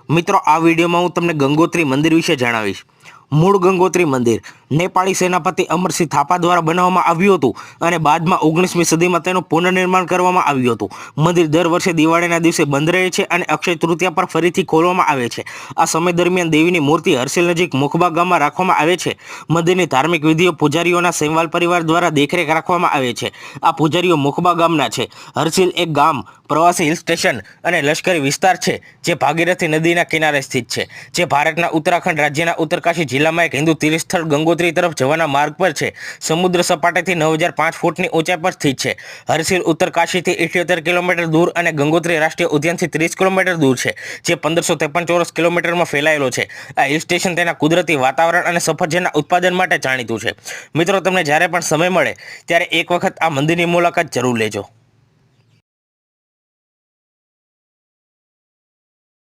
મિત્રો આ વિડીયોમાં હું તમને ગંગોત્રી મંદિર વિશે જણાવીશ। મૂળ ગંગોત્રી મંદિર નેપાળી સેનાપતિ અમરસિંહ થાપા દ્વારા બનાવવામાં આવ્યું હતું અને બાદમાં 19મી સદીમાં તેનું પુનર્નિર્માણ કરવામાં આવ્યું હતું। મંદિર દર વર્ષે દિવાળીના દિવસે બંધ રહે છે અને અક્ષય તૃતીયા પર ફરીથી ખોલવામાં આવે છે। આ સમય દરમિયાન દેવીની મૂર્તિ હરસિલ નજીક મુખબા ગામમાં રાખવામાં આવે છે। મંદિરની ધાર્મિક વિધિઓ પૂજારીઓના સેમવાલ પરિવાર દ્વારા દેખરેખ રાખવામાં આવે છે। આ પૂજારીઓ મુખબા ગામના છે। હરસિલ એક ગામ, પ્રવાસી હિલ સ્ટેશન અને લશ્કરી વિસ્તાર છે જે ભાગીરથી નદીના કિનારે સ્થિત છે, જે ભારતના ઉત્તરાખંડ રાજ્યના ઉત્તરકાશી જિલ્લામાં એક હિન્દુ તીર્થસ્થળ ગંગોત્રી તરફ જવાના માર્ગ પર છે। સમુદ્ર સપાટીથી 9005 ફૂટની ઊંચાઈ પર સ્થિત છે। હરસિલ ઉત્તરકાશીથી 78 કિલોમીટર દૂર અને ગંગોત્રી રાષ્ટ્રીય ઉદ્યાનથી 30 કિલોમીટર દૂર છે, જે 1553 ચોરસ કિલોમીટરમાં ફેલાયેલો છે। આ હિલ સ્ટેશન તેના કુદરતી વાતાવરણ અને સફરજનના ઉત્પાદન માટે જાણીતું છે। મિત્રો, તમને જ્યારે પણ સમય મળે ત્યારે એક વખત આ મંદિરની મુલાકાત જરૂર લેજો।